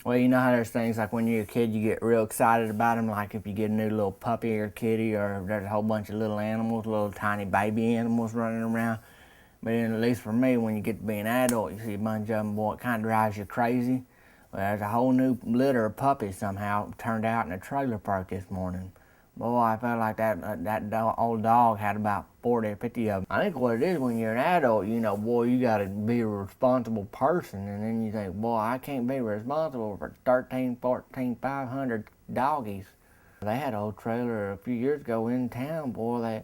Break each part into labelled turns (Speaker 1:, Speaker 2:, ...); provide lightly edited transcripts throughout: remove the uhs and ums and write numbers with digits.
Speaker 1: Well, you know how there's things like when you're a kid, you get real excited about them, like if you get a new little puppy or kitty, or there's a whole bunch of little animals, little tiny baby animals running around. But then, at least for me, when you get to be an adult, you see a bunch of them, boy, it kind of drives you crazy. Well, there's a whole new litter of puppies somehow turned out in a trailer park this morning. Boy, I felt like that old dog had about 40 or 50 of them. I think what it is, when you're an adult, you know, boy, you got to be a responsible person. And then you think, boy, I can't be responsible for 13, 14, 500 doggies. They had an old trailer a few years ago in town, boy.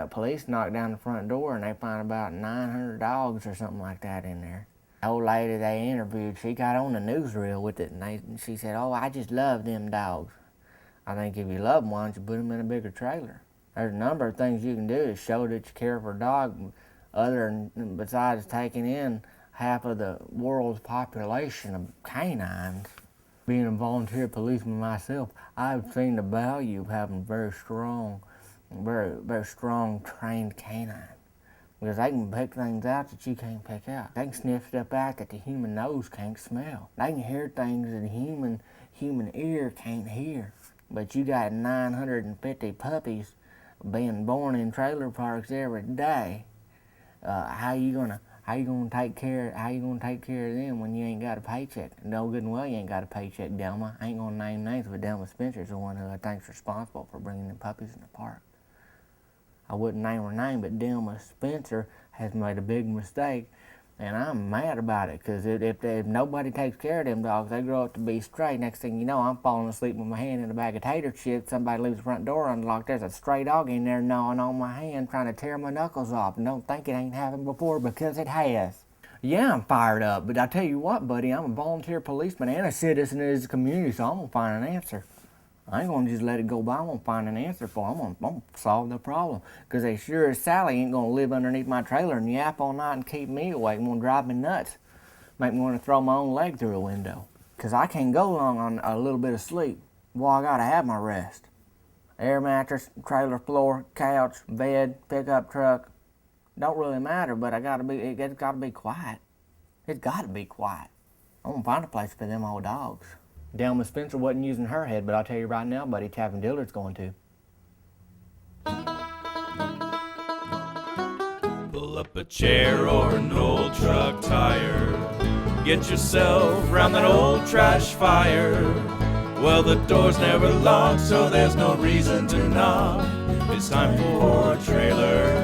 Speaker 1: Police knocked down the front door and they found about 900 dogs or something like that in there. The old lady they interviewed, she got on the newsreel with it, and she said, "Oh, I just love them dogs." I think if you love them, why don't you put them in a bigger trailer? There's a number of things you can do to show that you care for a dog, besides taking in half of the world's population of canines. Being a volunteer policeman myself, I've seen the value of having very strong trained canine. Because they can pick things out that you can't pick out. They can sniff stuff out that the human nose can't smell. They can hear things that the human ear can't hear. But you got 950 puppies being born in trailer parks every day. How you gonna take care of them when you ain't got a paycheck? No good and well you ain't got a paycheck, Delma. I ain't gonna name names, but Delma Spencer's the one who I think's responsible for bringing the puppies in the park. I wouldn't name her name, but Delma Spencer has made a big mistake, and I'm mad about it, because if nobody takes care of them dogs, they grow up to be stray. Next thing you know, I'm falling asleep with my hand in a bag of tater chips. Somebody leaves the front door unlocked. There's a stray dog in there gnawing on my hand, trying to tear my knuckles off, and don't think it ain't happened before, because it has. Yeah, I'm fired up, but I tell you what, buddy, I'm a volunteer policeman and a citizen of this community, so I'm going to find an answer. I ain't gonna just let it go by. I'm gonna find an answer for it. I'm gonna solve the problem. Because they sure as Sally ain't gonna live underneath my trailer and yap all night and keep me awake. It's gonna drive me nuts. Make me want to throw my own leg through a window. Because I can't go long on a little bit of sleep. Well, I gotta have my rest. Air mattress, trailer floor, couch, bed, pickup truck. Don't really matter, but it's gotta be quiet. It's gotta be quiet. I'm gonna find a place for them old dogs. Delma Spencer wasn't using her head, but I'll tell you right now, buddy, Tavin Dillard's going to.
Speaker 2: Pull up a chair or an old truck tire. Get yourself round that old trash fire. Well, the door's never locked, so there's no reason to knock. It's time for a trailer